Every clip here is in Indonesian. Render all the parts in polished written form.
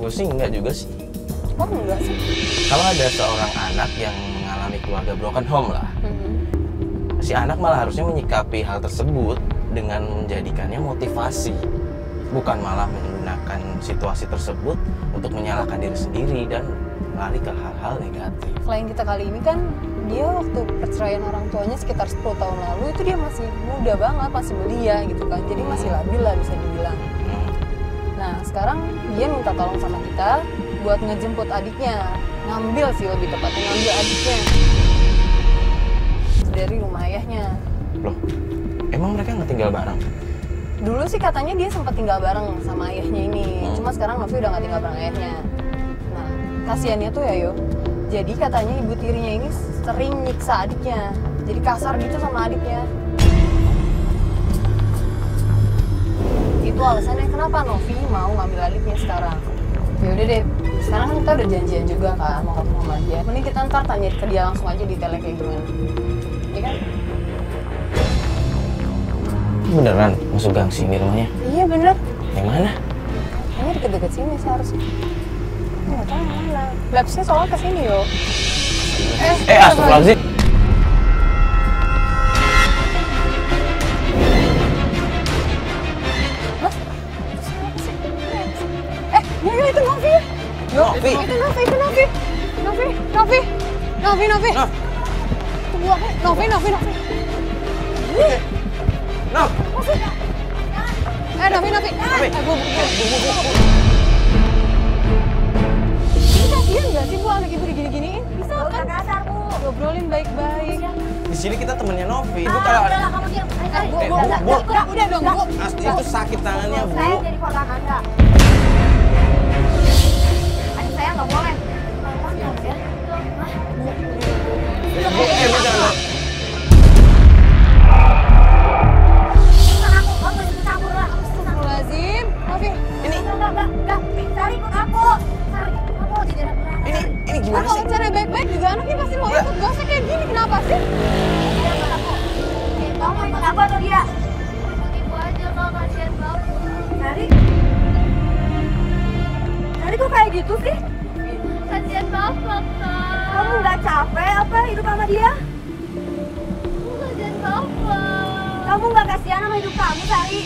Gue sih enggak juga sih. Kok enggak sih? Kalau ada seorang anak yang mengalami keluarga broken home lah, si anak malah harusnya menyikapi hal tersebut dengan menjadikannya motivasi, bukan malah menggunakan situasi tersebut untuk menyalahkan diri sendiri dan lari ke hal-hal negatif. Klien kita kali ini kan dia waktu perceraian orang tuanya sekitar 10 tahun lalu itu dia masih muda banget, masih belia gitu kan, jadi masih labil lah bisa dibilang. Nah sekarang dia minta tolong sama kita buat ngejemput adiknya, ngambil sih lebih tepatnya, ngambil adiknya dari rumah ayahnya. Loh, emang mereka nggak tinggal bareng? Dulu sih katanya dia sempat tinggal bareng sama ayahnya ini, cuma sekarang Novi udah nggak tinggal bareng ayahnya. Nah kasiannya tuh ya Yo, jadi katanya ibu tirinya ini sering nyiksa adiknya, jadi kasar gitu sama adiknya. Itu alasannya kenapa Novi mau ngambil adiknya sekarang. Ya udah deh, sekarang kan kita udah janjian juga kan mau ketemu sama dia. Mending kita ntar tanya ke dia langsung aja detailnya kayak gimana. Iya kan? Beneran masuk gang sini rumahnya? Iya bener. Yang mana? Kayaknya deket-deket sini sih harusnya. Nggak tahu yang mana. Labsnya soalnya kesini Yo. Astagfirullahaladzim. Yo itu Novi. Novi. Itu Novi. Novi. Itu buahnya. Novi. Nov. Novi. Novi. Ini kasihan nggak sih Bu anak ibu digini-giniin? Bisa kan? Kasar Bu. Ngobrolin baik-baik. Di sini kita temennya Novi. Ibu kalau Udah lah kamu diam. Bu. Udah dong Bu. Itu sakit tangannya, Bu. Saya jadi korban Anda. Adik saya nggak boleh. Bu, jangan. Bukan aku, kamu itu campur lah. Lazim, Novi. Enggak. Sari ikut aku. Sari, kamu lagi tidak berani. Ini gimana Kalau sih? cara baik-baik juga anaknya pasti mau ikut. Gak usah kayak gini, kenapa sih? Kamu ikut aku atau dia? Ikut ibu aja kak, kasihan banget. Sari kok kayak gitu sih? Kasihan bapak kak. Kamu nggak capek apa hidup sama dia? Kasihan bapak. Kamu nggak kasihan sama hidup kamu, Sari?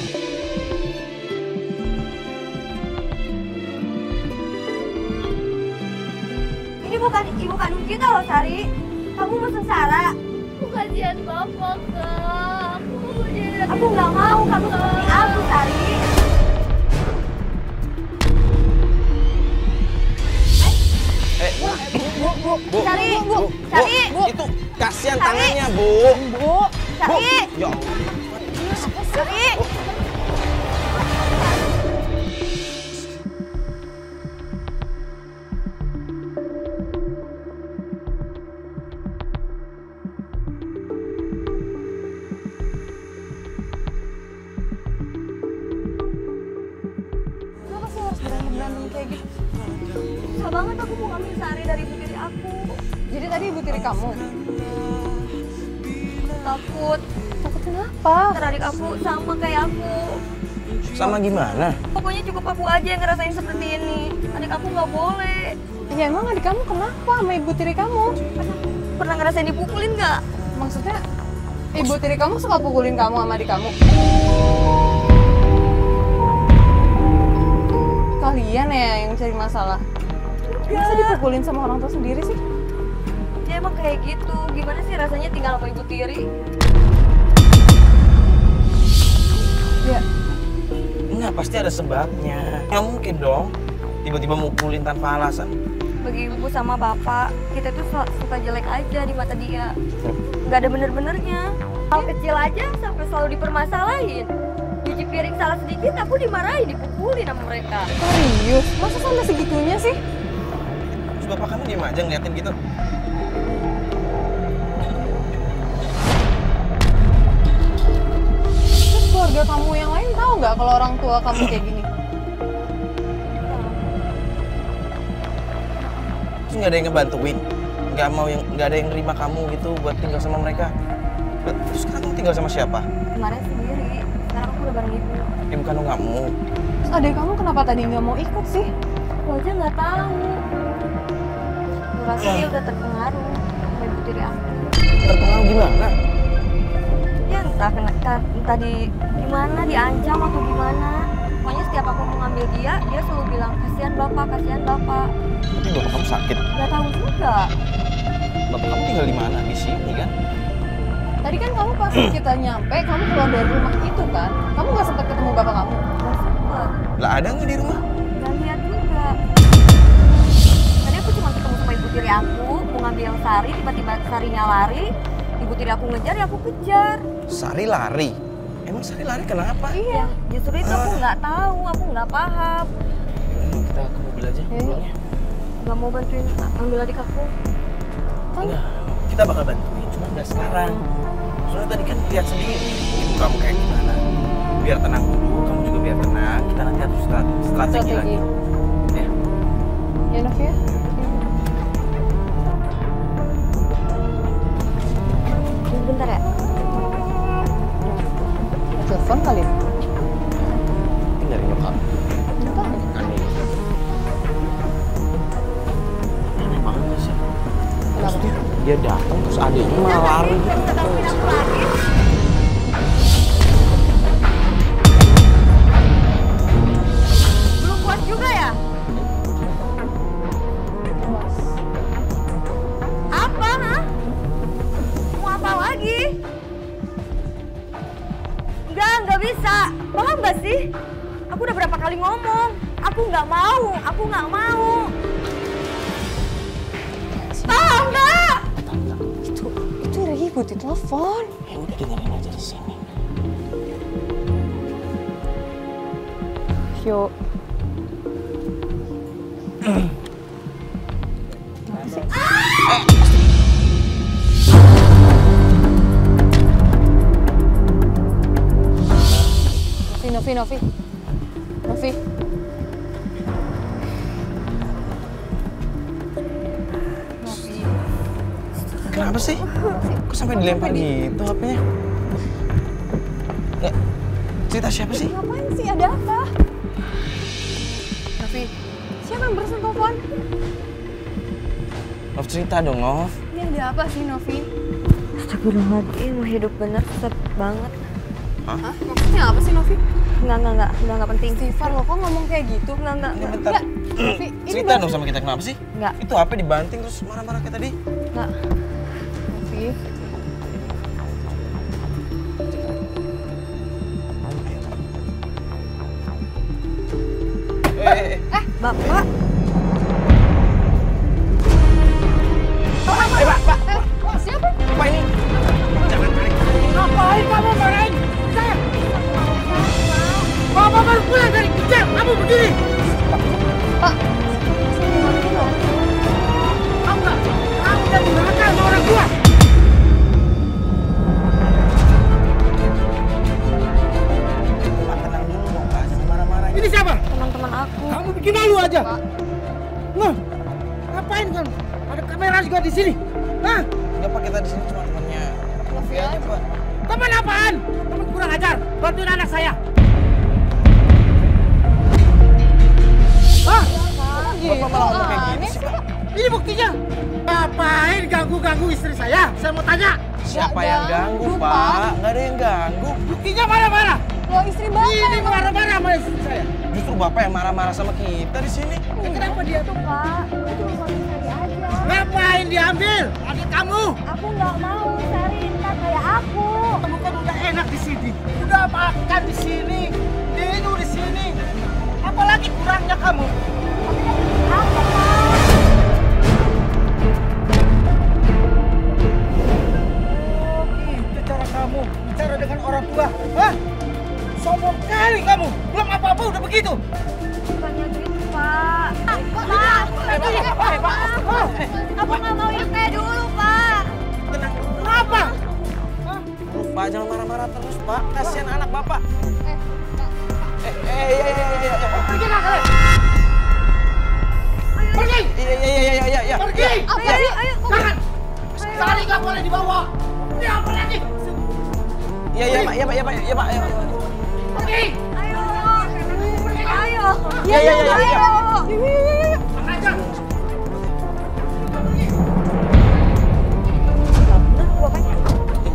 Ini bukan ibu kandung kita loh, Sari. Kamu mau sengsara. Kasihan bapak kak. Aku nggak mau kamu seperti aku, Sari. Bu. Sari. Itu kasihan Sari. tangannya, Bu. Sari. Ya Allah. Sari. Kenapa sih harus berantem kayak gitu? Susah banget aku mau ngambil Sari dari ibu tiri aku. Jadi tadi ibu tiri kamu? Takut. Takut kenapa? Ntar adik aku sama kayak aku. Sama gimana? Pokoknya cukup aku aja yang ngerasain seperti ini. Adik aku nggak boleh. Ya emang adik kamu kenapa sama ibu tiri kamu? Pernah ngerasain dipukulin nggak? Maksudnya ibu tiri kamu suka pukulin kamu sama adik kamu? Kalian ya yang cari masalah? Masa dipukulin sama orang tua sendiri sih? Ya emang kayak gitu. Gimana sih rasanya tinggal sama ibu tiri? Ya, Enggak, pasti ada sebabnya. Nggak mungkin dong tiba-tiba mukulin tanpa alasan. Bagi ibu sama bapak, kita tuh suka jelek aja di mata dia. Nggak ada bener-benernya. Hal kecil aja sampai selalu dipermasalahin. Cuci piring salah sedikit, aku dimarahin, dipukulin sama mereka. serius? Masa sampai segitunya sih? Terus bapak kamu diem aja ngeliatin gitu? Terus keluarga kamu yang lain tahu nggak kalau orang tua kamu kayak gini? Terus nggak ada yang ngebantuin? Nggak ada yang nerima kamu gitu buat tinggal sama mereka? Terus sekarang kamu tinggal sama siapa? Kemarin sendiri, sekarang aku udah bareng ibu. Ibu kandung kamu. Terus adik kamu kenapa tadi nggak mau ikut sih? Aku aja nggak tahu. Aku rasa dia udah terpengaruh sama ibu tiri aku. Terpengaruh gimana? Ya entah gimana, diancam atau gimana. Pokoknya setiap aku mau ngambil dia selalu bilang kasihan bapak, kasihan bapak. Tapi bapak kamu sakit. Nggak tahu juga. Bapak kamu tinggal di mana? Di sini kan? Tadi kan kamu pas kita nyampe, kamu keluar dari rumah itu kan? Kamu nggak sempat ketemu bapak kamu? Nggak sempet. Lah ada nggak di rumah? Nggak lihat juga. Tadi aku cuma ketemu sama ibu tiri aku, mau ngambil yang Sari, tiba-tiba Sarinya lari. Ibu tiri aku ngejar, ya aku kejar. Sari lari? Emang Sari lari kenapa? Iya. Justru itu aku nggak tahu, aku nggak paham. Kita ke mobil aja pulangnya. Nggak mau bantuin ambil adik aku. Enggak, kita bakal bantuin, cuma nggak sekarang. Soalnya tadi kan lihat sendiri ibu kamu kayak gimana. Biar tenang dulu, kamu juga biar tenang. Kita nanti atur strategi lagi. Ya. Ya Novi ya. Bentar ya. Telepon kali. Ini dari nyokap. Kenapa? Aneh. Aneh banget sih. Maksudnya dia datang terus adiknya malah lari gitu. Belum puas juga ya? Apa, ha? Mau apa lagi? Enggak bisa. Paham nggak sih? Aku udah berapa kali ngomong. Aku nggak mau. Tahu nggak? Itu ribut di telepon. Ya udah dengerin aja di sini. Yuk. Novi. Kenapa sih? Kok sampai dilempar gitu HP-nya? Ya, cerita siapa sih? Ngapain sih? Ada apa? Novi, siapa yang bersen telepon? Nov cerita dong, Nov. Ini ada apa sih, Novi? Astagfirullahaladzim, mau hidup bener susah banget. Hah? Maksudnya apa sih, Novi? Enggak penting. Steven, lo kok ngomong kayak gitu? Enggak. Ini bentar. Enggak, Novi, ini Cerita dong sama kita kenapa sih? Enggak. Itu HP dibanting terus marah-marah kayak tadi. Enggak. Novi, Bapak, siapa? Apa ini? Jangan tarik. Ngapain kamu marahin saya? Bapak baru pulang dari kerja, kamu begini. Pak, Kamu nggak? Kamu udah durhaka sama orang tua. Pak, tenang dulu dong, Pak. Jangan marah-marah. Ini siapa? teman-teman aku. Kamu bikin malu aja. Pak. Nah, ngapain kamu? Ada kamera juga di sini. Hah? Enggak, Pak, kita di sini cuma temannya Novi aja, Pak. Teman apaan? Teman kurang ajar. Bantuin anak saya. Hah? Bapak malah ngomong kayak gini sih, Pak. Ini buktinya. Ngapain ganggu-ganggu istri saya? Saya mau tanya. Siapa yang ganggu, ganggu, Pak? Pak. Nggak ada yang ganggu. Buktinya marah-marah. Lo istri bapak Ini yang marah-marah sama istri saya. Justru Bapak yang marah-marah sama kita di sini. Kenapa dia tuh? Pak, itu cuma suami saya aja. Ngapain diambil? Adik kamu. Aku nggak mau cari intan kayak aku. Kamu kan udah enak di sini. Udah makan di sini. Tidur di sini. Apalagi kurangnya kamu. Oh, gitu cara kamu bicara dengan orang tua. Hah? Sombong kali kamu. Belum apa-apa udah begitu. Bukannya gitu, Pak. Pak, aku nggak mau yang kayak dulu, Pak. Tenang dulu. Kenapa? Pak, jangan marah-marah terus, Pak. Kasihan anak Bapak. Ya. Pergi lah kalian. Pergi. Iya. Pergi. Ayo. Jangan. Sekali nggak boleh dibawa. Ini apa lagi? Iya, Pak. Pergi. Ayo. Iya. Aja.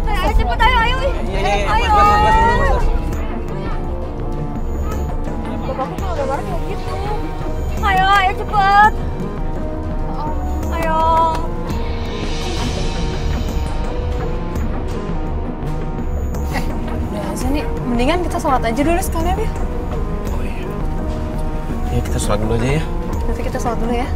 Ayo cepet, ayo. Ayo. Bapakku kalau udah marah kayak gitu. Ayo cepet. Ayo. Udah aja nih, mendingan kita sholat aja dulu sekalian ya. Oh iya. Ya kita sholat dulu aja ya. Nanti kita sholat dulu ya.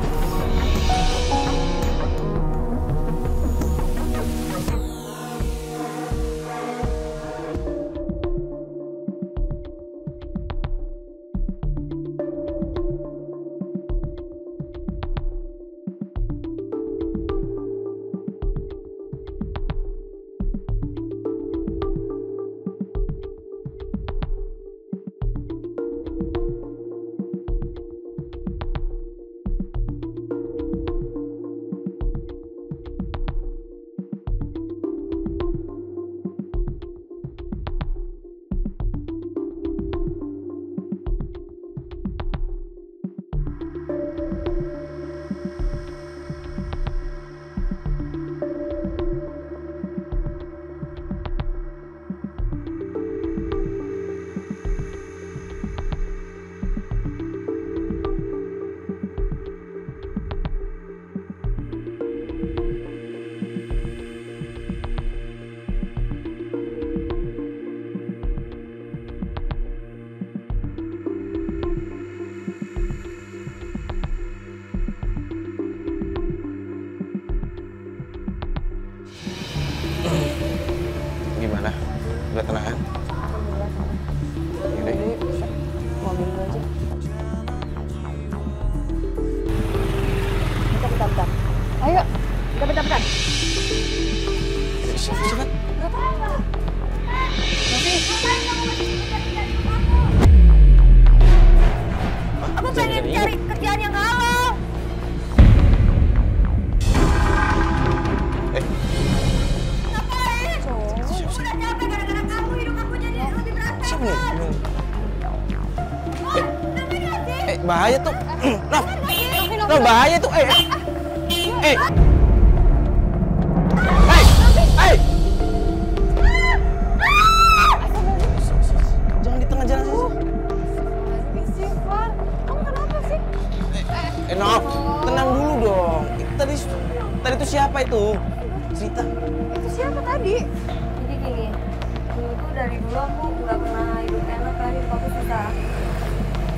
Gimana? Udah tenangan? Yaudah. Mobil dulu aja. Bentar. Ayo. Bentar. Siapa? Aku pengen cari kerjaan yang halal. Ngapain? Aku udah capek gara-gara kamu, hidup aku jadi lebih berantakan. Siapa nih? Bahaya tuh. Nah, bahaya tuh. Jangan di tengah jalan sih. Siva, kamu kenapa sih? Nov, tenang dulu dong. Tadi tuh siapa itu? Cerita. Itu siapa tadi? Jadi gini, dulu tuh dari dulu aku nggak pernah hidup enak kan, hidup aku susah.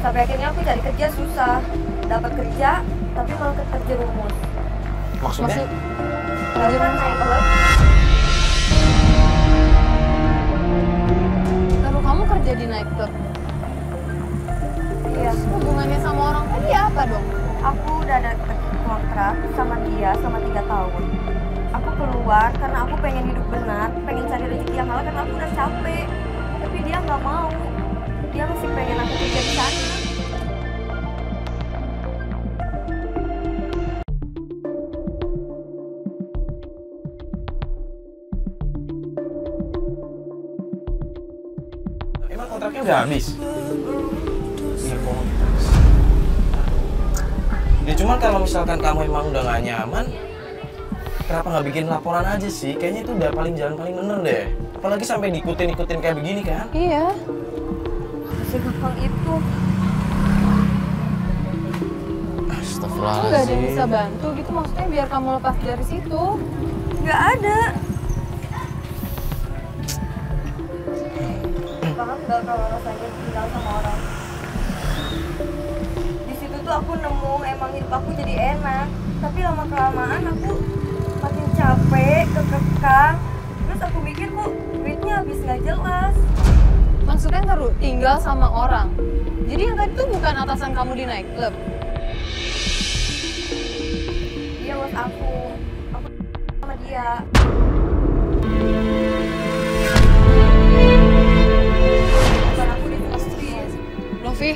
Sampai akhirnya aku cari kerja susah, dapat kerja tapi malah terjerumus. Maksudnya? Lalu kan naik klub, Lalu kamu kerja di night club. iya. Hubungannya sama orang tadi apa dong? Aku udah ada kontrak sama dia selama 3 tahun. Aku keluar karena aku pengen hidup benar, pengen cari rezeki yang halal karena aku udah capek. Tapi dia nggak mau. Dia masih pengen aku kerja di sana. Emang kontraknya udah habis? Iya, kontrak. Ya cuman kalau misalkan kamu emang udah gak nyaman, kenapa nggak bikin laporan aja sih? Kayaknya itu udah jalan paling bener deh. Apalagi sampai diikutin kayak begini kan? Iya. Segampang itu. Kamu nggak ada yang bisa bantu gitu, maksudnya biar kamu lepas dari situ. Nggak ada. Paham nggak kalau rasanya tinggal sama orang? Di situ tuh aku nemu emang hidup aku jadi enak. Tapi lama kelamaan aku makin capek, kekekang. Terus aku mikir kok duitnya habis nggak jelas. Maksudnya nggak tinggal sama orang. Jadi yang tadi tuh bukan atasan kamu di night club. Dia bos aku sama dia. Bukan aku ditutupin. Novi,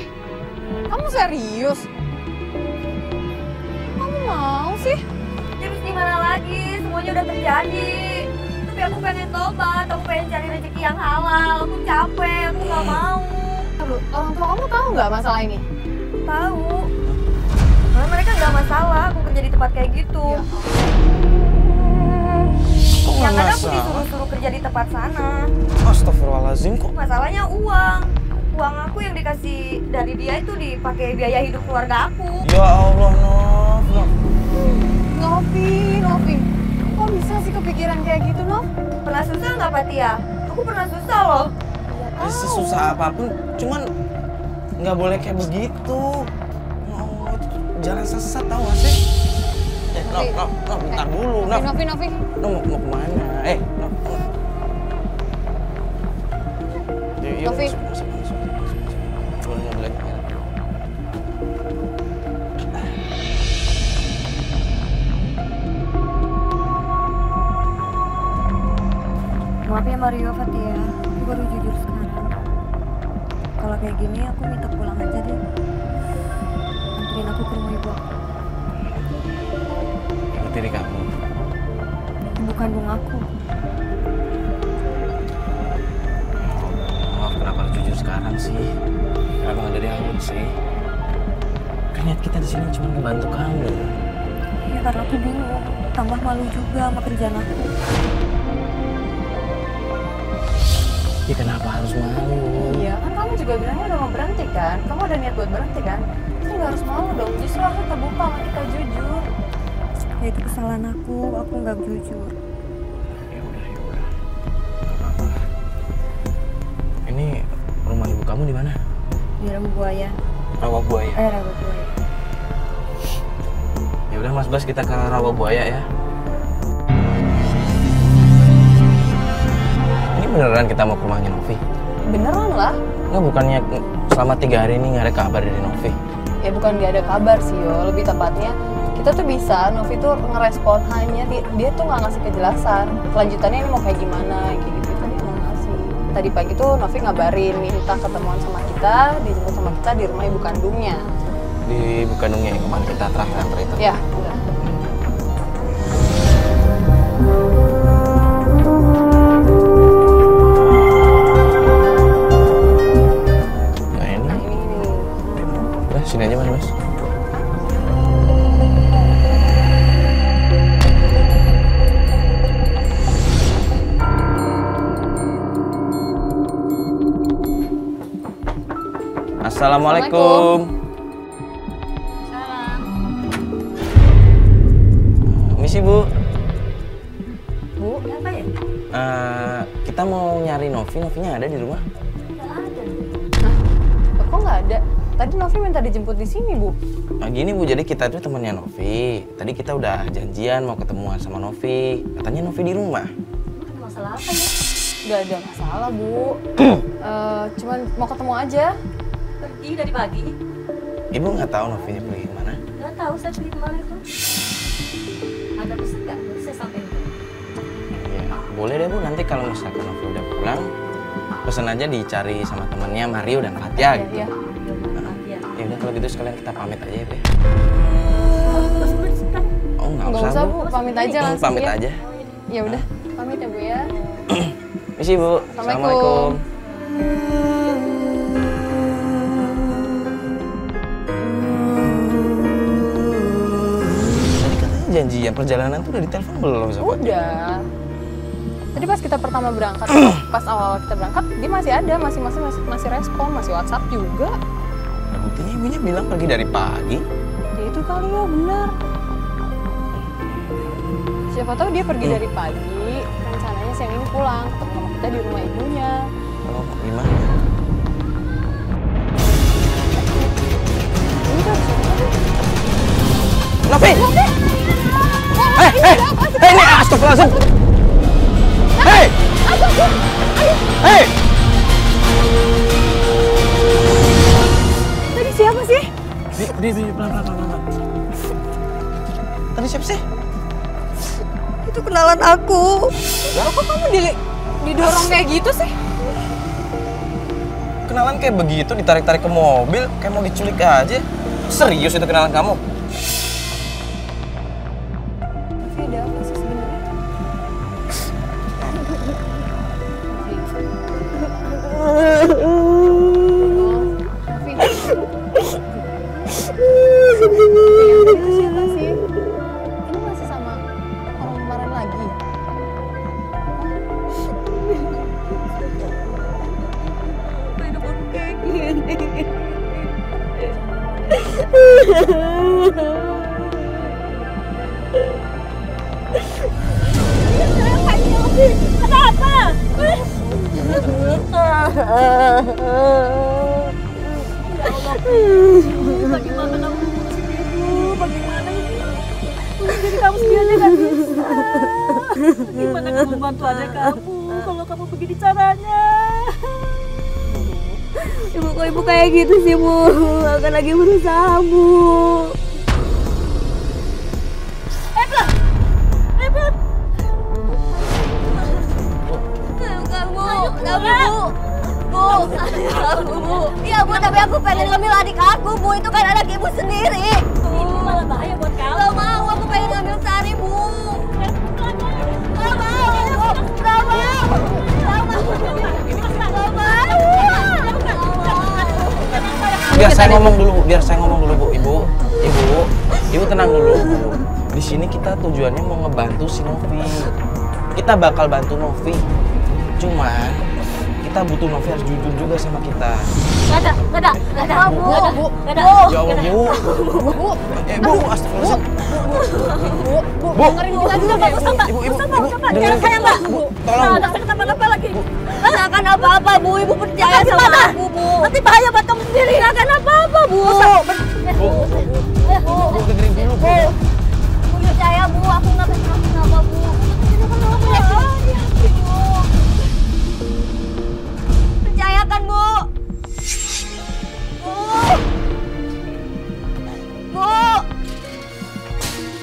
kamu serius? Kamu mau sih? Terus gimana lagi? Semuanya udah terjadi. Tapi aku pengen tobat, aku pengen cari rezeki yang halal. Aku capek, aku nggak mau. Lalu, orang tua kamu tahu nggak masalah ini? Tahu. kan nggak masalah aku kerja di tempat kayak gitu. Kok nggak Yang ada aku masalah? disuruh-suruh kerja di tempat sana. Astagfirullahaladzim, kok Masalahnya uang. Uang aku yang dikasih dari dia itu dipakai biaya hidup keluarga aku. ya Allah, Nov. Novi, kok bisa sih kepikiran kayak gitu, Nov? Pernah susah nggak Fatia? Aku pernah susah loh. Ya, sesusah apapun, cuman nggak boleh kayak begitu. Oh, itu jalan sesat tau gak sih? Nov, bentar dulu, Nov. Novi. Nov mau kemana? Nov. Yuk, Novi. masuk. Boleh mobilnya. Maaf ya Mario, Fatia, aku baru jujur sekarang. Kalau kayak gini aku minta pulang aja deh. Anterin aku ke rumah ibu aku. Ibu tiri kamu. Ibu kandung aku. Maaf, kenapa harus jujur sekarang sih? Kenapa nggak dari awal sih? Kan niat kita di sini cuma membantu kamu. Ya karena aku bingung, tambah malu juga sama kerjaan aku. Ya kenapa harus malu? Iya, kan kamu juga bilangnya udah mau berhenti kan? Kamu ada niat buat berhenti kan? Itu nggak harus malu dong, justru aku terbuka sama kita jujur. Ya itu kesalahan aku nggak jujur. Ya udah. Nggak apa-apa. Ini rumah ibu kamu di mana? Di Rawa Buaya. Rawa Buaya. Rawa Buaya. Ya udah Mas Bas, kita ke Rawa Buaya ya. Ini beneran kita mau ke rumahnya Novi? Beneran lah. Nggak, bukannya selama 3 hari ini nggak ada kabar dari Novi? Ya bukan nggak ada kabar sih yo, lebih tepatnya kita tuh bisa, Novi tuh ngerespon hanya dia tuh nggak ngasih kejelasan kelanjutannya ini mau kayak gimana, kayak gitu tadi mau ngasih. Tadi pagi tuh Novi ngabarin minta ketemuan sama kita, dijemput sama kita di rumah ibu kandungnya. Di ibu kandungnya yang kemarin kita terakhir antar itu? Ya, udah. Nah ini, Nah ini. udah sini aja Mas Bas. Assalamualaikum. Salam. Misi Bu. Bu, Kenapa ya? Kita mau nyari Novinya ada di rumah? Nggak ada. kok nggak ada? Tadi Novi minta dijemput di sini, Bu. Nah, gini Bu, jadi kita tuh temennya Novi. Tadi kita udah janjian mau ketemuan sama Novi. Katanya Novi di rumah. Ada masalah apa ya? Nggak ada masalah, Bu. Cuman mau ketemu aja. Pergi dari pagi. Ibu nggak tahu Novinya pergi kemana? Nggak tahu saya pergi kemana itu. Ada pesan nggak? Bisa sampai itu. Ya, boleh deh Bu, nanti kalau misalkan Novi udah pulang, pesan aja dicari sama temennya Mario dan Fatia gitu. Iya. Ya udah kalau gitu sekalian kita pamit aja ya Bu. Terus bersikap. Oh nggak Nggak usah, Bu. Pamit aja langsung Pamit ya. aja. Ya udah, pamit ya, Bu ya. Misi Bu. Assalamualaikum. Tadi katanya janjian perjalanan tuh udah ditelepon belum sama Fatia? Udah. Tadi pas kita pertama berangkat, pas awal kita berangkat, dia masih ada, masih respon, masih WhatsApp juga. Nah, buktinya ibunya bilang pergi dari pagi. Ya itu kali ya, benar. Siapa tahu dia pergi dari pagi, rencananya siang ini pulang, ketemu sama kita di rumah ibunya. Oh, gimana? Udah, Novi! Ini astagfirullahaladzim! Hei! Hei! tadi siapa sih? Pelan. Tadi siapa sih? Itu kenalan aku. Loh, kok kamu didorong kayak gitu sih? Kenalan kayak begitu, ditarik-tarik ke mobil, kayak mau diculik aja. Serius itu kenalan kamu? Novi, ada apa sih sebenarnya? Novi. Bagaimana kamu ibu? Bagaimana ini? Jadi kamu sendiri aja nggak bisa. Gimana kamu bantu adik kamu kalau kamu begini caranya? Ibu, kok ibu kayak gitu sih, Bu? Akan lagi berusaha, Bu. Bukan, Bu. Bu. Iya, Bu, tapi aku pengen ngambil adik aku, Bu. Itu kan anak ibu sendiri. Ini malah bahaya buat kamu. Gak mau, aku pengen ngambil Sari, Bu. Gak mau, Bu. Gak mau. Biar saya ngomong dulu, Bu. Ibu tenang dulu, Bu. Di sini kita tujuannya mau ngebantu si Novi. Kita bakal bantu Novi. Cuman kita butuh Novi harus jujur juga sama kita. Gak ada, Bu. Ya Allah, Bu. Bu, astagfirullahaladzim. Bu, dengerin kita dulu, Pak. Ibu, Jangan saya, Mbak. Bu, tolong. Nggak usah kenapa-napa lagi. Nggak akan apa-apa, Bu. Ibu percaya sama aku, Bu. Nanti bahaya buat kamu sendiri. Nggak akan apa-apa, Bu. Bu, dengerin dulu, Bu. Bu percaya, Bu. Aku nggak kenapa-kenapa, Bu. Percayakan, Bu. Bu.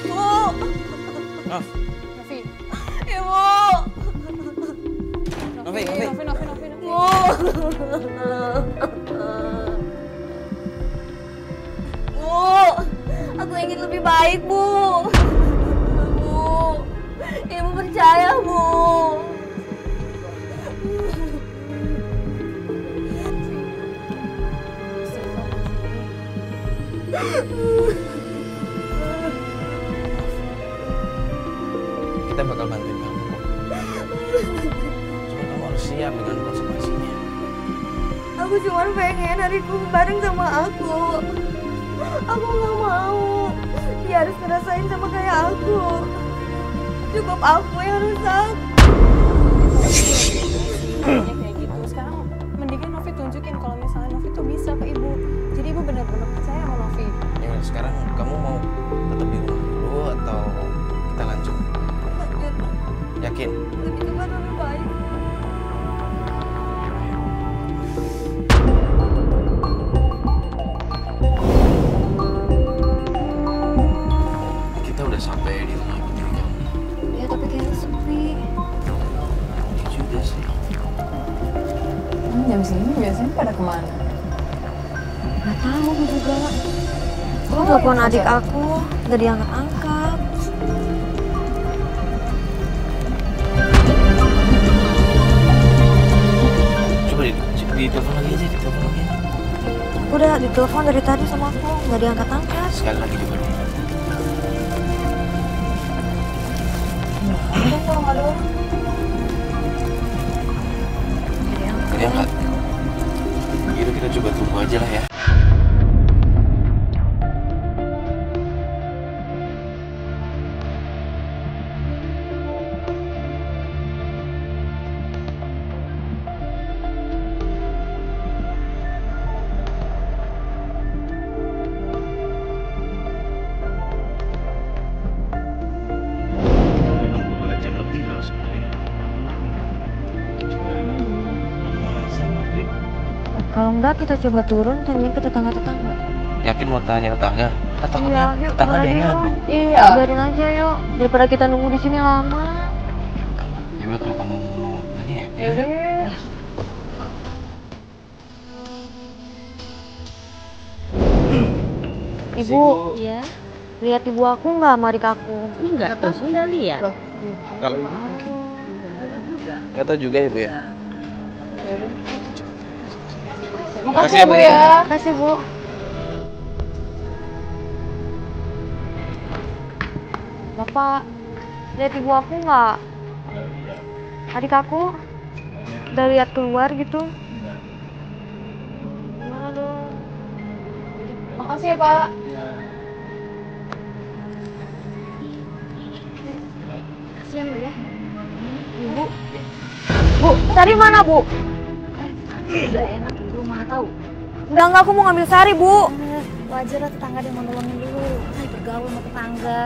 Nov, Novi. Ibu. Novi. Bu. Bu, aku ingin lebih baik, Bu. Bu, Ibu percaya, Bu. Kita bakal bantuin kamu. Cuma kamu harus siap dengan konsekuensinya. Aku cuma pengen adikku bareng sama aku. Aku nggak mau. Dia harus ngerasain sama kayak aku. Cukup aku yang rusak. Namanya kayak gitu. Sekarang mendingan Novi tunjukin kalau misalnya Novi tuh bisa ke ibu. Jadi ibu benar-benar percaya sama Novi. Ya udah, sekarang kamu mau tetap di rumah dulu atau kita lanjut? Yakin? Lebih cepat lebih baik. Kita udah sampai di rumah ibu kamu. Ya tapi kayaknya sepi. Ya juga sih. Jam segini biasanya pada kemana? Gak tahu aku juga. Aku telepon adik aku, gak diangkat-angkat. Coba ditelepon lagi aja, ditelepon lagi aja. Udah ditelepon dari tadi sama aku, gak diangkat-angkat. Sekali lagi coba deh. Udah kalau nggak ada orang. Gak diangkat. Gitu kita coba tunggu aja lah ya. Kalau enggak kita coba turun tanya ke tetangga-tetangga. Yakin mau tanya tetangga? Iya, yuk Tetangga boleh ada yuk. Iya, biarin aja yuk. Daripada kita nunggu di sini lama. Ya udah kalau kamu nanya ya. Ya udah. Ibu, iya. Lihat ibu aku nggak sama adik aku? Enggak tuh, sudah lihat. Kalau nggak tahu juga ya Bu ya. Makasih ya Bu ya. Makasih Bu. Bapak, lihat ibu aku nggak? Adik aku udah lihat keluar gitu. Gimana dong? Makasih ya Pak. Kasihan ya. Ibu. Bu, dari mana Bu? Udah enak di rumah tahu. Enggak, aku mau ngambil sari, Bu. Wajar lah tetangga dia mau nolongin dulu. Hai, bergaul sama tetangga.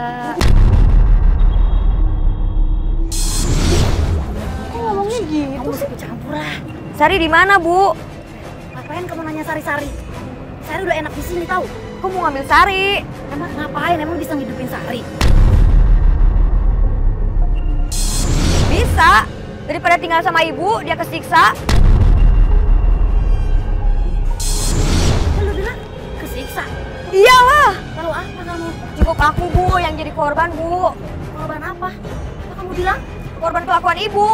Kok ngomongnya gitu? Kamu mesti campur lah. Sari di mana, Bu? Ngapain kamu nanya Sari-Sari? Sari udah enak di sini tahu. Aku mau ngambil sari. Emang ngapain? Emang bisa ngidupin Sari? Bisa. Daripada tinggal sama ibu, dia kesiksa. Lu bilang kesiksa. Iyalah. Lalu apa kamu? Cukup aku, Bu, yang jadi korban, Bu. Korban apa? Apa kamu bilang? Korban kelakuan ibu.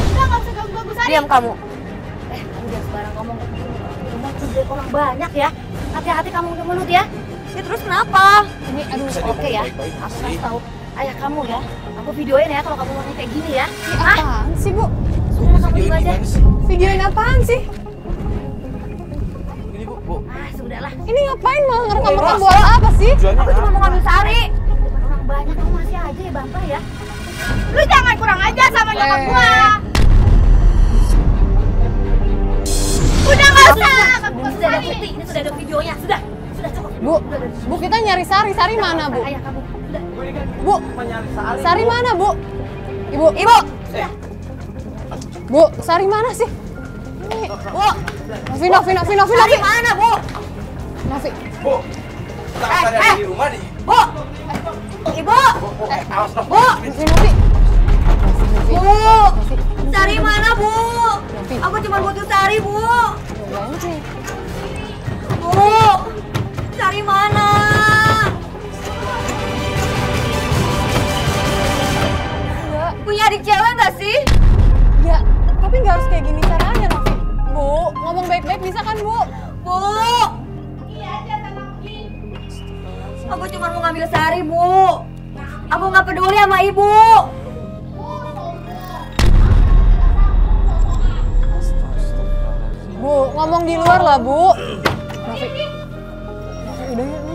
Udah nggak usah ganggu-ganggu Sari. Diam kamu. Kamu jangan sembarang ngomong. Rumah tuh orang banyak ya. Hati-hati kamu udah mulut ya. Ya terus kenapa? Ini aduh Bisa oke ya. diomong baik-baik Aku sih. kasih tahu ayah kamu ya. Aku videoin ya kalau kamu ngomong kayak gini ya. Apaan sih, Bu? Sudah kamu Videoin dulu aja. gimana sih? Videoin apaan sih? Ini Bu. Ah sudahlah. Ini ngapain malah ngerekam-rekam buat apa sih? Tujuannya Aku cuma mau ngambil sari. Depan orang banyak kamu masih aja ya bantah ya. Lu jangan kurang aja sama nyokap gua. Udah nggak usah. Ini sudah ada bukti. Ini sudah ada videonya. Sudah cukup. Bu, kita nyari Sari. Sari mana, Bu? Ayah kamu. Udah. Bu, Sari mana, Bu? Ibu, Bu, Sari mana sih? Ini, Bu. Novi. Sari mana, Bu? Novi. Bu. Takut ada di rumah nih. Bu. Ibu. Awas dong. Bu. Novi. Bu. Sari mana, Bu? Aku cuma butuh sari, Bu. Banyak nih. Bu. Sari mana? Enggak. Punya adik cewek nggak sih? Ya, tapi nggak harus kayak gini caranya, Novi. Bu, ngomong baik-baik bisa kan, Bu? Bu. Aku cuma mau ngambil sari, Bu. Aku nggak peduli sama ibu. Bu, ngomong di luar lah, Bu. Novi. Udah yuk.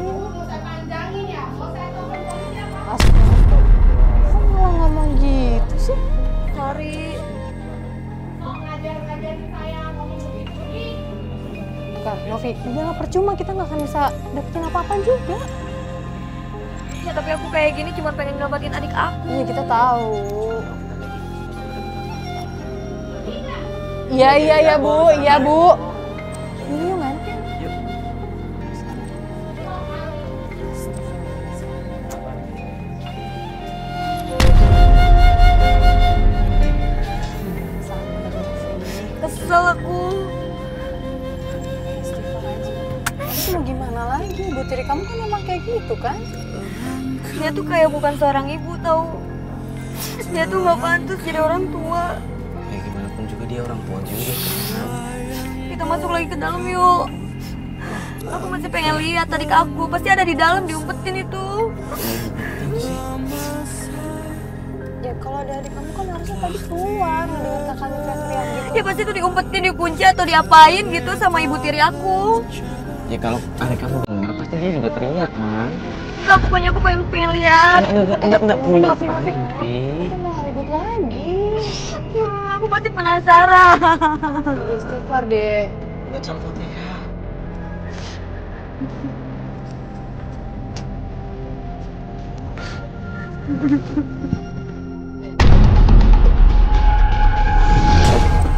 Kok malah ngomong gitu sih? Sari. Bukan, Novi, udah nggak percuma, kita nggak akan bisa dapetin apa-apa juga. Ya tapi aku kayak gini cuma pengen ngelabatin adik aku. Iya, kita tahu. Iya, Bu. Iya, Bu. Yuk, man. Kesel aku. Terus mau gimana lagi? Bu tiri kamu kan emang kayak gitu kan? Dia tuh kayak bukan seorang ibu tahu. Dia tuh nggak pantas jadi orang tua. Ya gimana pun juga dia orang tua juga. Kita masuk lagi ke dalam yuk. Aku masih pengen lihat adik aku. Pasti ada di dalam diumpetin itu. Ya kalau ada adik kamu kan harusnya tadi keluar ngedengar kakaknya teriak gitu. Ya pasti tuh diumpetin, dikunci atau diapain gitu sama ibu tiri aku. Ya kalau adik kamu dengar pasti dia juga teriak kan. Enggak, pokoknya aku pengen lihat. Enggak punya. Malah ribut lagi. Aku pasti penasaran. Istighfar deh. Enggak copot ya.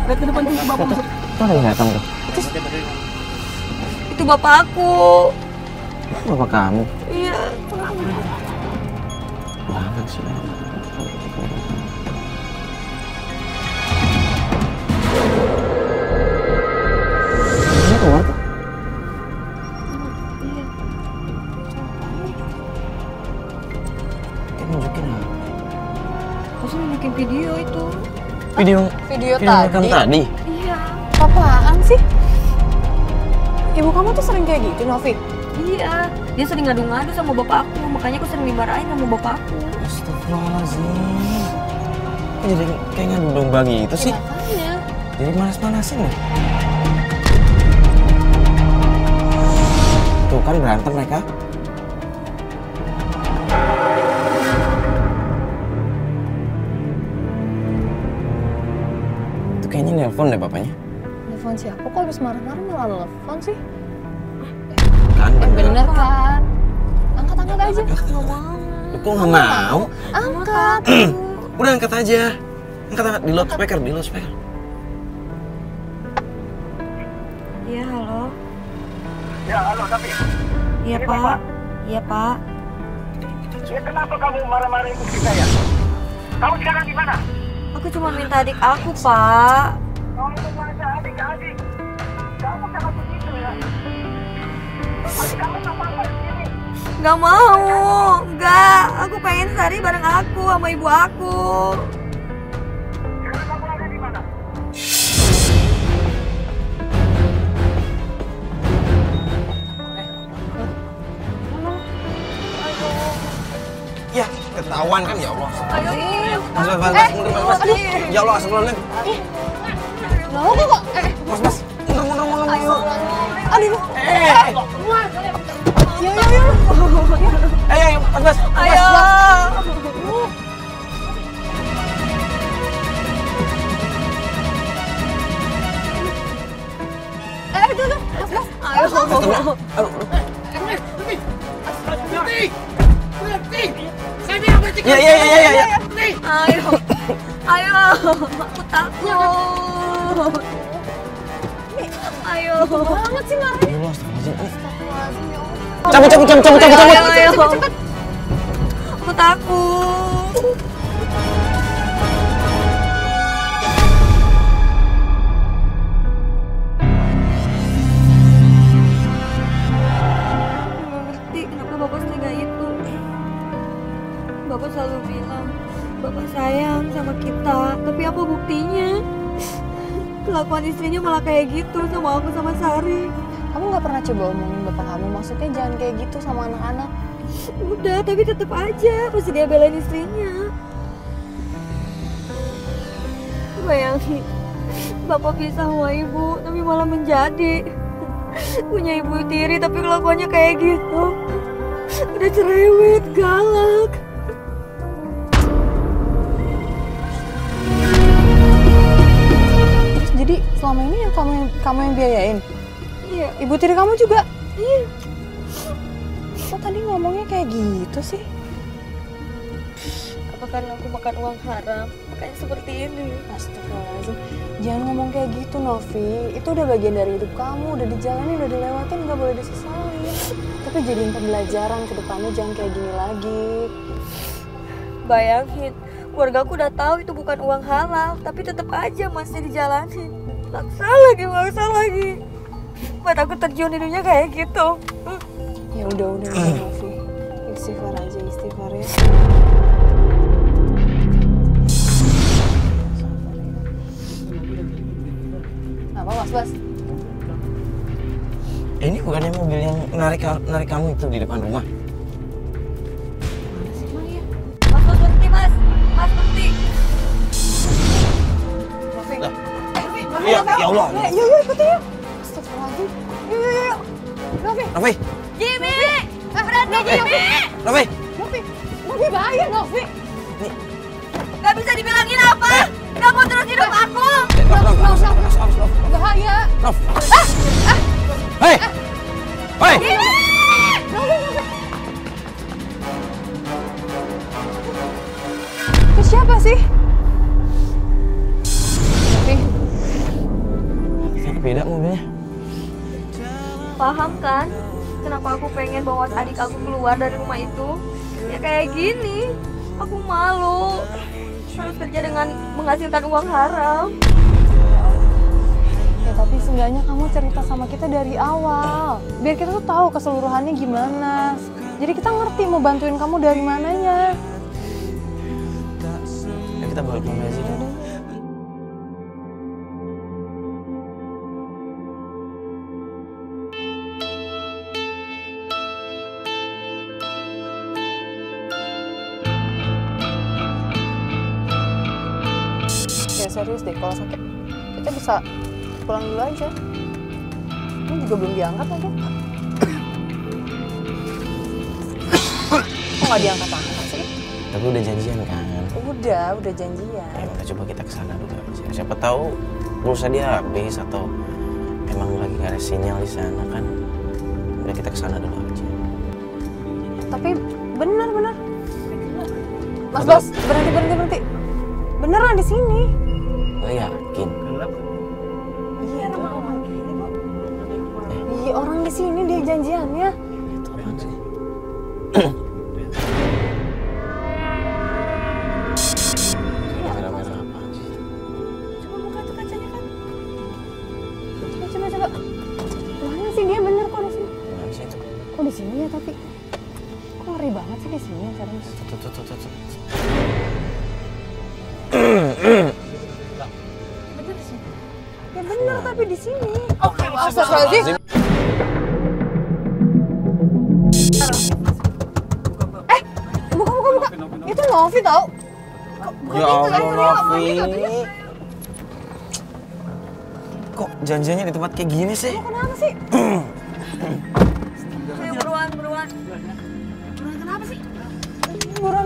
Lihat ke depan tuh bapak. Itu ada yang datang tuh. Itu bapak aku. Bapak kamu. Iya. Banget sih. Ini keluar tuh. Kayak nunjukin apa? Pasti nunjukin video itu. Video Video rekam tadi. tadi. Iya. Apaan sih? Ibu kamu tuh sering kayak gitu, Novi? Iya. Dia sering ngadu-ngadu sama bapak aku. Makanya aku sering dimarahin sama bapak aku. Astagfirullahaladzim. Kok jadi kayak ngadu domba gitu sih? Makanya. Jadi manas-manasin ya? Tuh kan berantem mereka. telepon deh bapaknya. Telepon siapa? Kok habis marah-marah malah telepon sih? Kan Bener kan? Angkat aja. Nggak mau. Kok nggak mau? Angkat. Udah angkat aja. Angkat di loudspeaker. Iya, halo. Ya, halo, tapi Iya, Ini Pak. Bapak. Iya, Pak. ya kenapa kamu marah-marahin istri saya? Kamu sekarang di mana? Aku cuma minta adik aku, Pak. Kamu itu masa adik-adik. Kamu jangan begitu ya. Adik kamu nggak apa-apa di sini. Nggak mau. Nggak. Aku pengen Sari bareng aku sama ibu aku. Sekarang kamu ada di mana? Ya, ketahuan kan ya Allah. Ayo. Mas. Ya Allah, astagfirullahaladzim. Loh kok? Mas. Mundur. Aduh. Yo. Ayo, Mas. Ayo. Tuh. Ayo. Berhenti! Saya bilang berhenti! Ya. Ayo. Aku takut. Ayo. Banget sih marahnya. Ya Allah, astagfirullahaladzim. Astagfirullahaladzim, ya Allah. Cabut. Ayo. Aku takut. Nggak ngerti kenapa Bapak setega itu. Bapak selalu bilang Bapak sayang sama kita, tapi apa buktinya? Kelakuan istrinya malah kayak gitu sama aku sama Sari. Kamu nggak pernah coba omongin bapak kamu, maksudnya jangan kayak gitu sama anak-anak. Udah, tapi tetap aja pasti dia belain istrinya. Bayangin, Bapak pisah sama ibu, tapi malah menjadi punya ibu tiri, tapi kelakuannya kayak gitu. Udah cerewet, galak. Terus jadi selama ini yang kamu yang biayain? Iya, Ibu tiri kamu juga? iya. Kok tadi ngomongnya kayak gitu sih? Apa karena aku makan uang haram, makanya seperti ini? Astagfirullahaladzim. Jangan ngomong kayak gitu, Novi. Itu udah bagian dari hidup kamu, udah dijalanin, udah dilewatin, nggak boleh disesalin. Tapi jadiin pembelajaran ke depannya, jangan kayak gini lagi. Bayangin, keluarga aku udah tahu itu bukan uang halal, tapi tetap aja masih dijalanin. Maksa lagi. Buat aku terjun di dunia kayak gitu. Ya udah Novi. Istighfar aja, istighfar ya. Apa Mas? Ini bukannya mobil yang narik kamu itu di depan rumah? Mas berhenti, Mas. Mas berhenti. Novi. Lah. Iya, ya Allah. Yuk, ikutin yuk. Astagfirullahaladzim. Yuk. Novi. Jimmy! Berhenti, Jimmy! Novi bahaya, Novi. Gak bisa dibilangin apa? Kamu terus hidup aku! Nov. Bahaya. Nov. Hei! Hei! Itu siapa sih? Novi. Kenapa beda mobilnya? Paham kan? Kenapa aku pengen bawa adik aku keluar dari rumah itu? Ya kayak gini. Aku malu. Harus kerja dengan menghasilkan uang haram. Ya tapi seenggaknya kamu cerita sama kita dari awal. Biar kita tuh tahu keseluruhannya gimana. Jadi kita ngerti mau bantuin kamu dari mananya. Ya kita balik rumah aja dulu. Ya serius deh, kalau sakit kita bisa pulang dulu aja. Ini juga belum diangkat lagi. Kok nggak diangkat-angkat sih? Tapi udah janjian kan? Udah janjian. Ya udah coba kita kesana dulu. Siapa tahu pulsa dia habis atau emang lagi nggak ada sinyal di sana kan? Udah kita kesana dulu aja. Tapi bener. Mas Bos, berhenti. Beneran di sini. Lo yakin? Iya, orang gini kok. Iya, orang di sini dia janjiannya. Itu apaan sih? Merah-merah apaan sih? Coba buka tuh kacanya kan. Coba. Mana sih dia bener kok di sini? Mana sih itu? Kok di sini ya tapi? Kok ngeri banget sih di sini ya serius. Tuh. Bener sih. Ya bener tapi di sini. Astagfirullahaladzim. Buka. Itu Novi tau. Ya Allah, Novi. Kok janjiannya di tempat kayak gini sih? Kenapa sih? Ayo buruan. Buruan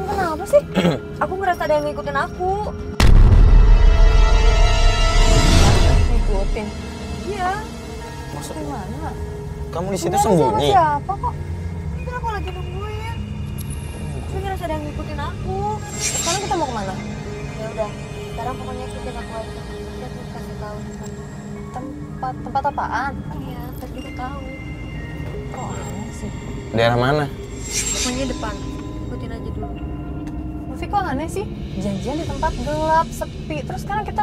kenapa sih? Aku ngerasa ada yang ngikutin aku. Ngikutin. Iya. Maksudnya Gimana? kamu di situ Nggak ada sembunyi? Siapa kok? Kan aku lagi nungguin. Aku ngerasa ada yang ngikutin aku. Sekarang kita mau kemana? Ya udah, sekarang pokoknya ikutin aku aja. Nanti aku kasih tahu di sana. Tempat apaan? Iya, ntar kita tahu. Kok aneh sih? Daerah mana? Pokoknya depan. Ikutin aja dulu. Novi kok aneh sih? Janjian di tempat gelap, sepi. Terus sekarang kita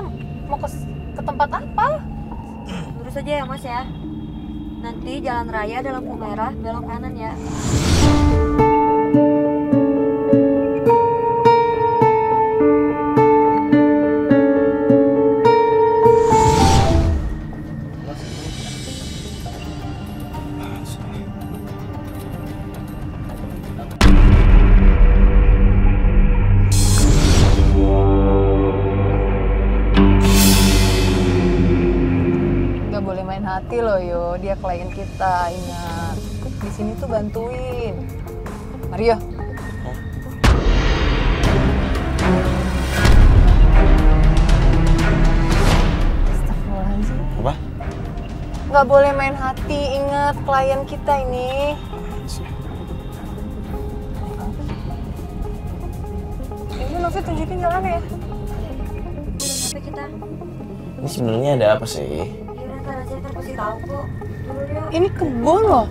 mau ke tempat apa? Lurus aja ya Mas ya. Nanti jalan raya ada lampu merah, belok kanan ya. Gak boleh main hati loh yo, dia klien kita, ingat. Di sini tuh bantuin. Mario. Astagfirullahaladzim. Apa? Gak boleh main hati, ingat klien kita ini. Ini Novi tunjukin jalan ya. Sampai kita. Ini sebenarnya ada apa sih? Ya udah ntar aja, ntar pasti tahu kok. Dulu yuk. Ini kebun loh.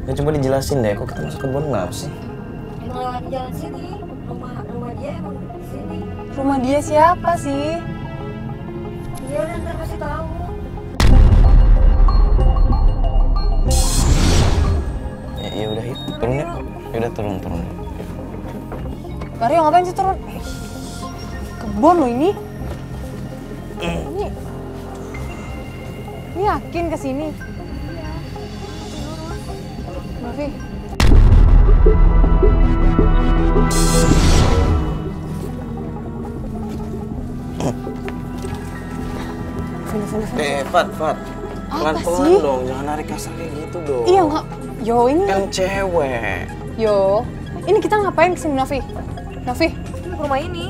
Ya coba dijelasin deh, kok kita masuk kebun nggak sih? Emang lewat jalan sini. Rumah dia emang di sini. Rumah dia siapa sih? Ya udah ntar pasti tahu. Ya udah yuk, turun yuk. Ya udah turun. Mario ngapain sih turun? Kebun loh ini. Ini yakin kesini? Novi. Fat. Apa Pelan-pelan sih? dong, jangan narik kasar kayak gitu dong. Iya nggak? Yo ini. Kan cewek. Yo, ini kita ngapain kesini Novi? Novi, Ini ke rumah ini.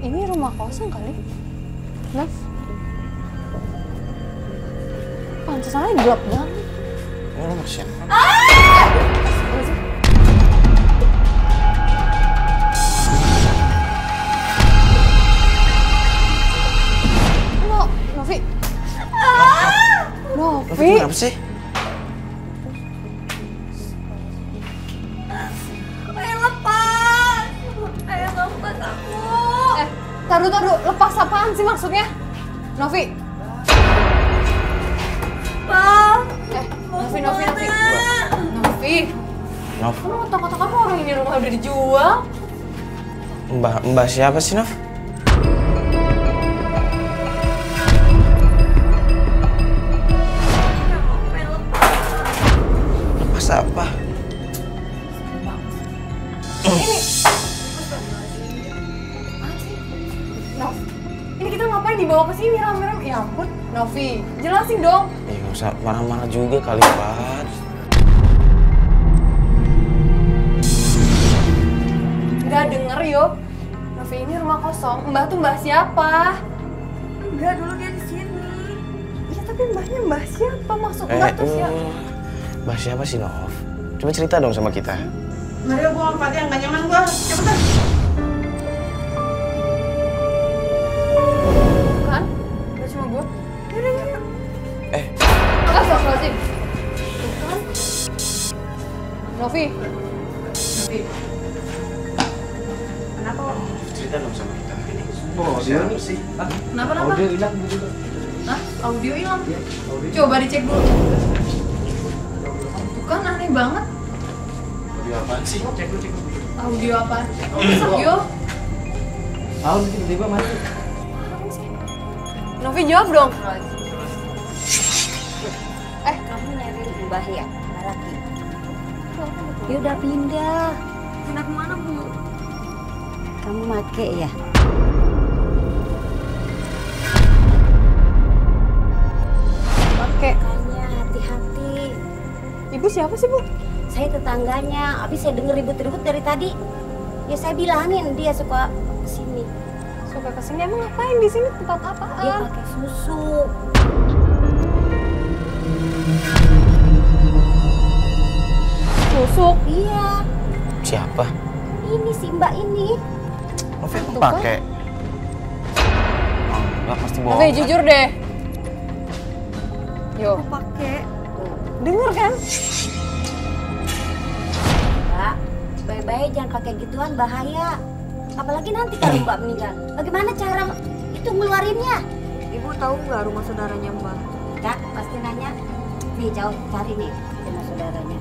ini rumah kosong kali. Nov. Pantesan aja gelap banget. Ini rumah siapa? Novi. Lo Novi. kenapa sih? Ayo lepas. Ayo lepas aku. Taruh. Lepas apaan sih maksudnya? Novi. Pak. Novi. Nov, Kamu otak-otak kamu orang ini rumah udah dijual. Mbak siapa sih, Nov? Lepas apa? Nov, ini kita ngapain dibawa ke sini rame-rame? Ya ampun, Novi, jelasin dong. Ya nggak usah marah-marah juga kali, Pak. Enggak denger yo. Novi, ini rumah kosong. Mbah tuh mbah siapa? Enggak, dulu dia di sini. Iya tapi mbah siapa? Maksud mbah tuh siapa? Mbah siapa sih, Nov? Coba cerita dong sama kita. Mario, gua Fatih yang gak nyaman gua. Cepetan. Kan? Gak cuma gue. Yaudah. Astagfirullahaladzim. Tuh kan? Novi. Kenapa? Cerita dong sama kita. Audio sih. Kenapa? Audio hilang gitu. Hah? Audio hilang? Coba dicek dulu. Tuh kan aneh banget. Audio apaan sih? Cek dulu. Audio apa? Audio? Tahu tiba-tiba mati. Novi jawab dong. Kamu nyari Mbah ya, Maraki? Dia udah pindah. Pindah kemana, Bu? Kamu make ya? Oke. Makanya hati-hati. Ibu siapa sih, Bu? Saya tetangganya, habis saya denger ribut-ribut dari tadi. Ya saya bilangin dia suka kesini. Suka kesini emang ngapain di sini? Tempat Dia apaan? pakai susu. Susuk. Iya, Siapa? ini si Mbak ini. Novi emang Tuh kan? pakai. Oh, enggak pasti bohong. Novi jujur deh. Yo, Aku pakai. denger kan? Mbak, baik-baik jangan pakai gituan, bahaya. Apalagi nanti kalau Mbak meninggal. Bagaimana cara itu ngeluarinnya? Ibu tahu nggak rumah saudaranya Mbak? Kak, pasti nanya. Nih, jauh cari nih rumah saudaranya.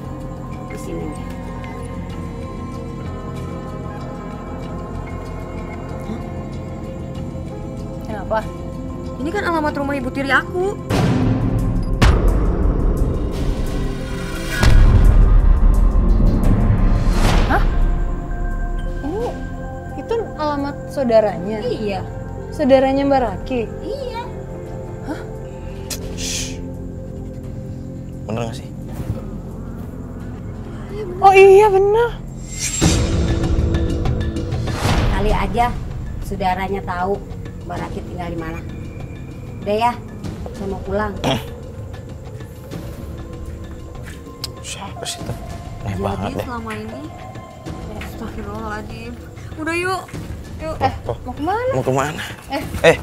Di sini nih. Kenapa? Ini kan alamat rumah ibu tiri aku. Ini itu alamat saudaranya. Iya, Saudaranya Mbak Raki. iya. Bener gak sih? Oh iya bener. Kali aja saudaranya tahu Mbak Raki tinggal di mana. Udah ya, saya mau pulang. Siapa sih tuh? Aneh Jadi banget deh. selama ini, astagfirullahaladzim. Udah yuk, yuk. Mau kemana? Mau kemana? Eh.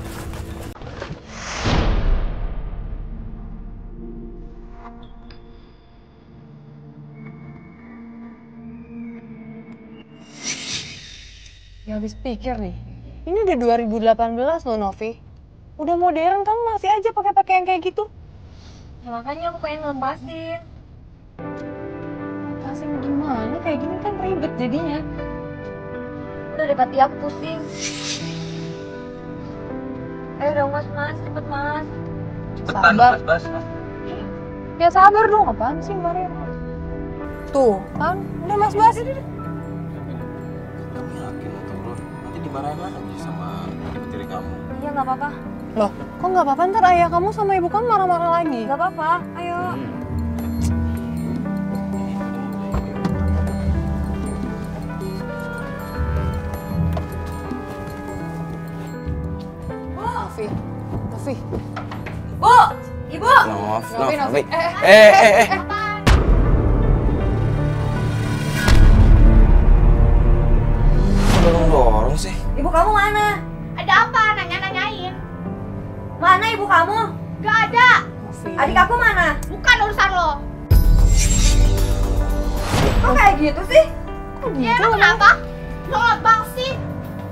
Ya habis pikir nih. Ini udah 2018 loh, Novi. Udah modern, kamu masih aja pakai pakaian kayak gitu. Ya, makanya aku pengen ngelepasin. Kasih gimana? Kayak gini kan ribet jadinya. Udah deh, Pati, aku pusing. Ayo dong mas, cepet mas. Sabar. Ya sabar dong, apaan sih Maria? Tuh, kan? Udah Mas Bas. Kamu yakin mau turun? Nanti dimarahin lagi sama ibu tiri kamu. Iya nggak apa-apa, Loh, kok nggak apa-apa ntar ayah kamu sama ibu kamu marah-marah lagi? nggak apa-apa. Ayo. Novi, Novi. Bu, ibu. Novi. Novi. Kok dorong sih? Ibu kamu mana? Ada apa? Nanya-nanyain. Mana ibu kamu? Gak ada. Novi. Adik aku mana? Bukan urusan lo. Kok kayak gitu sih? Kok Ya gitu? emang kenapa? Lo abang sih.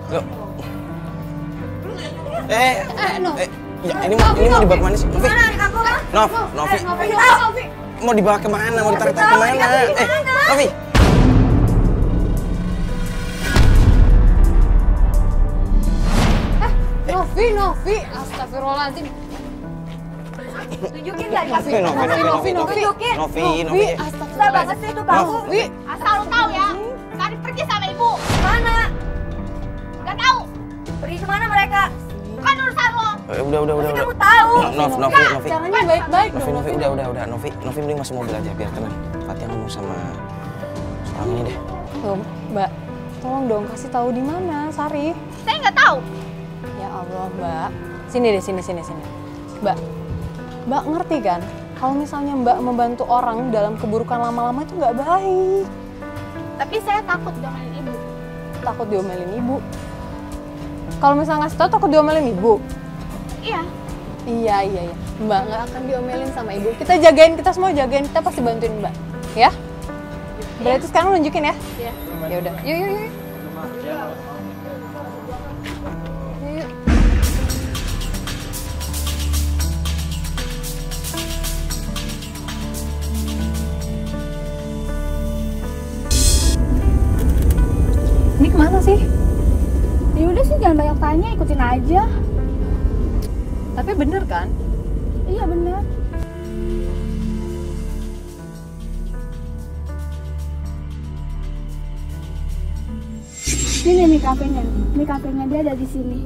Loh. Novi. Ya, ini mau dibawa kemana sih? Novi. Mana adik aku? Novi. Novi. Mau dibawa kemana? Mau ditarik-tarik kemana? Novi. Novi. Astagfirullahaladzim. Tunjukin gak dia? Novi. Susah banget sih itu kamu. Novi. Asal lo tahu ya. Tadi pergi sama ibu. Mana? Gak tahu. Pergi kemana mereka? Bukan urusan lo. Udah. Kamu tahu. Novi. Caranya baik-baik dong, Novi, udah. Novi mending masuk mobil aja biar tenang. Fatih ngomong sama orang ini deh. Tuh, Mbak. Tolong dong kasih tahu di mana, Sari. Saya nggak tahu. Ya Allah, Mbak. Sini deh, sini. Mbak ngerti kan? Kalau misalnya Mbak membantu orang dalam keburukan lama-lama itu nggak baik. Tapi saya takut diomelin ibu. Takut diomelin ibu. Kalau misalnya ngasih tahu takut diomelin ibu. Iya. Iya. Mbak nggak akan diomelin sama ibu. Kita semua jagain, kita pasti bantuin Mbak. Ya? Berarti sekarang nunjukin ya? Iya. Ya udah. Yuk. Ini kemana sih? Ya udah sih jangan banyak tanya, ikutin aja. Tapi bener kan? Iya benar. Ini nih kafenya. Ini kafenya dia ada di sini.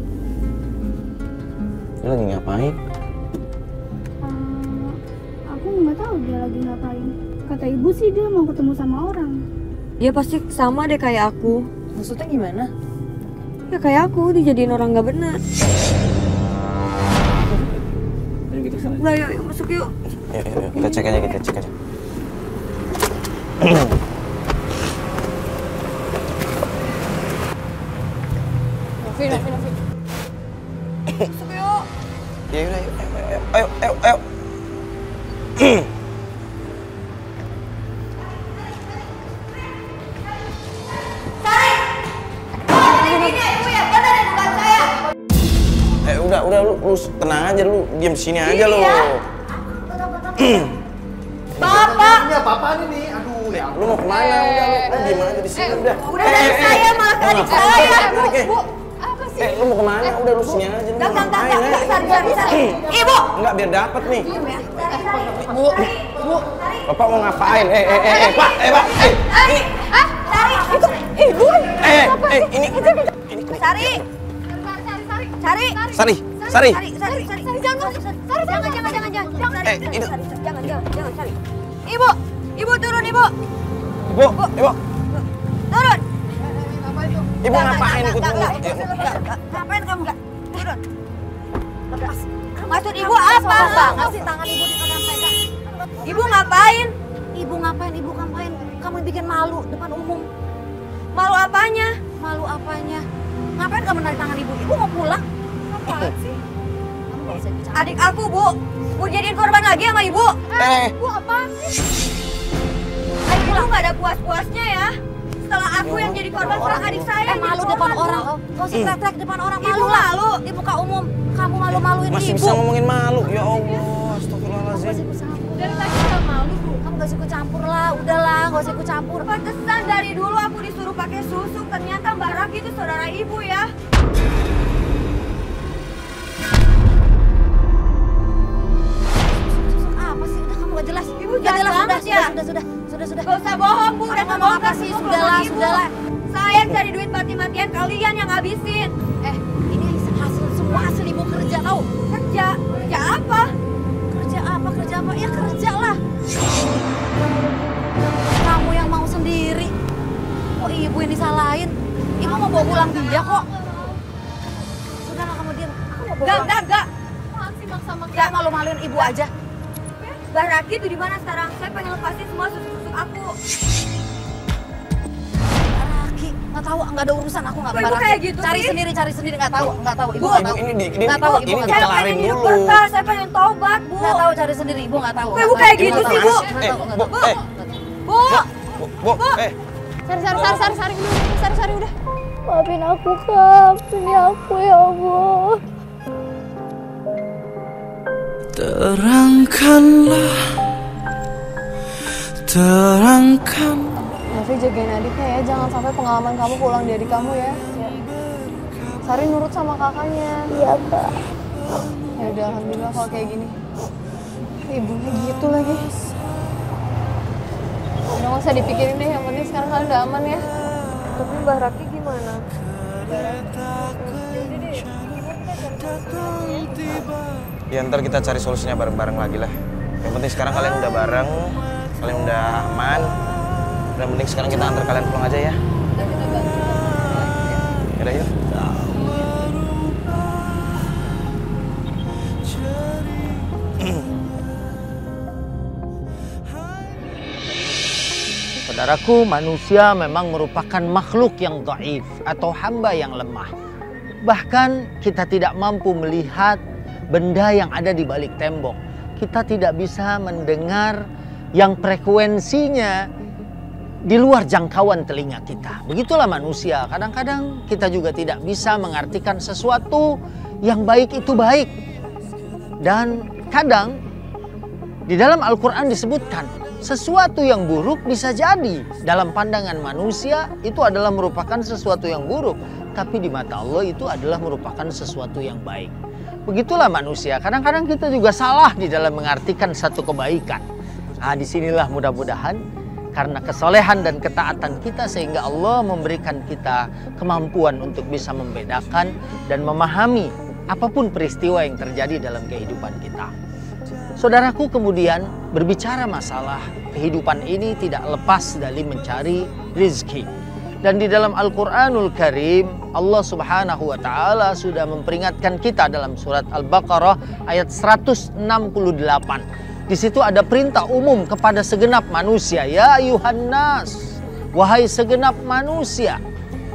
Lu lagi ngapain? Aku nggak tahu dia lagi ngapain. Kata ibu sih dia mau ketemu sama orang. Dia pasti sama deh kayak aku. Maksudnya gimana? Ya kayak aku dijadiin orang nggak benar. Udah yuk masuk yuk. Yuk, kita cek aja. Novi. Masuk yuk. Ya udah, ayo. Udah lu tenang aja, lu diam sini aja lu. Bapak. Ini apa-apaan ini? Aduh, ya Lu mau kemana? Udah lu diam aja di sini udah. Udah dari saya malah ke adik saya. Bu, apa sih? Lu mau kemana? Udah lu sini aja. Enggak. Ibu. Enggak, biar dapet nih. Bu. Bapak mau ngapain? Pak. Ibu. Ini. Sari. Sari. Jangan, Sari. Ibu turun, Ibu. Ibu. Turun. Ibu ngapain ikut dulu? Ngapain kamu? Turun. Lepas. Maksud ibu apa? Kasih tangan ibu dipegang-pegang. Ibu ngapain? Ibu ngapain? Kamu bikin malu depan umum. Malu apanya? Malu apanya? Ngapain kamu narik tangan ibu? Ibu mau pulang? Apaan sih? Kamu gak usah bicara. Adik aku, Bu. Mau jadiin korban lagi sama ibu? Bu apa? Adik ibu nggak ada puas-puasnya ya. Setelah aku yang jadi korban, sekarang adik saya yang Malu jadi depan korban, orang. Bu. Gak usah teriak-teriak depan orang. Ibu Malu lah. malu. Di muka umum. Kamu malu-maluin Masih ibu. bisa ngomongin malu. Ya Allah, astagfirullahaladzim. Dari tadi nggak malu bu. Kamu gak usah ikut campur lah. Udahlah, gak usah ikut campur. Pantesan dari dulu aku disuruh pakai susuk, ternyata Mbak Raki itu saudara ibu ya. Apa sih? Udah kamu gak jelas. Ibu Gak jahat jelas. banget ya. Sudah. Gak usah bohong, Bu. Udah Kamu ngomong apa sih? Sudahlah. Saya cari duit mati-matian, kalian yang habisin. Ini semua hasil ibu kerja tau. Kerja apa? Kerja apa? Ya kerja lah. Kamu yang mau sendiri. Kok ibu yang disalahin? Ibu mau bawa pulang dia kok. Sudahlah kamu diam. Aku mau bawa pulang. Enggak. Masih maksa-maksa. Gak malu-maluin ibu aja. Mbak Raki itu di mana sekarang? Saya pengen lepasin semua susuk-susuk aku. Raki, nggak tahu, nggak ada urusan aku nggak. Kok ibu kayak gitu cari sih? sendiri nggak tahu ibu Bu, nggak tahu. ini Nggak tahu, ibu ini nggak Saya tahu. dikelarin pengen hidup dulu. berkah, saya pengen taubat, Bu. Nggak tahu, cari sendiri ibu nggak tahu. Kok ibu kayak gitu sih, Bu? Bu, Bu. Sari udah. Maafin aku Kak, ini aku ya Allah. Terangkan. Novi jagain adiknya ya, jangan sampai pengalaman kamu pulang dari kamu ya. Sari nurut sama kakaknya. Iya Kak. Ya udah, alhamdulillah kalau kayak gini. Ibunya gitu lagi. Udah nggak usah dipikirin deh, yang penting sekarang kalian udah aman ya. Tapi Mbak Raki gimana? Ya ntar kita cari solusinya bareng-bareng lagi lah. Yang penting sekarang kalian udah bareng, kalian udah aman. Yang penting sekarang kita antar kalian pulang aja ya. Udah kita bantu. Yaudah yuk. Saudaraku, manusia memang merupakan makhluk yang dhaif atau hamba yang lemah. Bahkan kita tidak mampu melihat benda yang ada di balik tembok. Kita tidak bisa mendengar yang frekuensinya di luar jangkauan telinga kita. Begitulah manusia. Kadang-kadang kita juga tidak bisa mengartikan sesuatu yang baik itu baik. Dan kadang di dalam Al-Quran disebutkan sesuatu yang buruk bisa jadi dalam pandangan manusia itu adalah merupakan sesuatu yang buruk, tapi di mata Allah itu adalah merupakan sesuatu yang baik. Begitulah manusia. Kadang-kadang kita juga salah di dalam mengartikan satu kebaikan. Nah, disinilah mudah-mudahan karena kesolehan dan ketaatan kita sehingga Allah memberikan kita kemampuan untuk bisa membedakan dan memahami apapun peristiwa yang terjadi dalam kehidupan kita. Saudaraku, kemudian berbicara masalah kehidupan ini tidak lepas dari mencari rezeki. Dan di dalam Al-Quranul Karim, Allah Subhanahu wa Ta'ala sudah memperingatkan kita dalam surat Al-Baqarah ayat 168. Di situ ada perintah umum kepada segenap manusia. Ya ayuhan nas, wahai segenap manusia.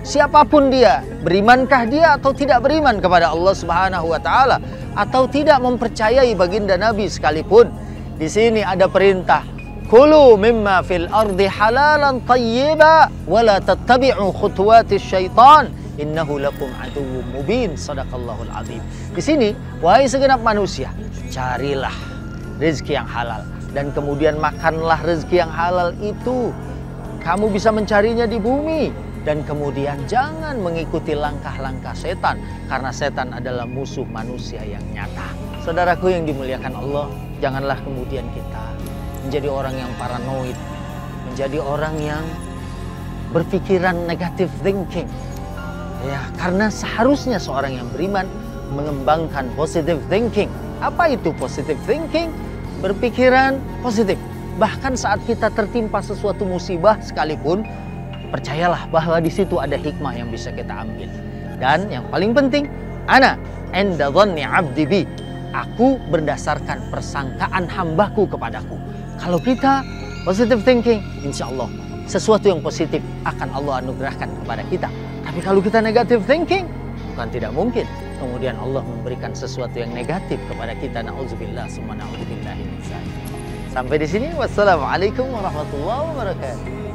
Siapapun dia, berimankah dia atau tidak beriman kepada Allah Subhanahu wa Ta'ala, atau tidak mempercayai baginda Nabi sekalipun. Di sini ada perintah, kulu mimma fil ardi halalan tayyiba wa la tattabi'u khutuwatis syaitan innahu lakum aduwwum mubin. Shadaqallahul azim. Di sini, wahai segenap manusia, carilah rezeki yang halal dan kemudian makanlah rezeki yang halal itu. Kamu bisa mencarinya di bumi. Dan kemudian jangan mengikuti langkah-langkah setan, karena setan adalah musuh manusia yang nyata. Saudaraku yang dimuliakan Allah, janganlah kemudian kita menjadi orang yang paranoid, menjadi orang yang berpikiran negative thinking. Ya, karena seharusnya seorang yang beriman mengembangkan positive thinking. Apa itu positive thinking? Berpikiran positif. Bahkan saat kita tertimpa sesuatu musibah sekalipun, percayalah bahwa di situ ada hikmah yang bisa kita ambil. Dan yang paling penting, ana inda dhanni 'abdi bi. Aku berdasarkan persangkaan hambaku kepadaku. Kalau kita positive thinking, insya Allah sesuatu yang positif akan Allah anugerahkan kepada kita. Tapi kalau kita negative thinking, bukan tidak mungkin kemudian Allah memberikan sesuatu yang negatif kepada kita. Na'udzubillah summa na'udzubillah min dzalik. Sampai di sini. Wassalamualaikum warahmatullahi wabarakatuh.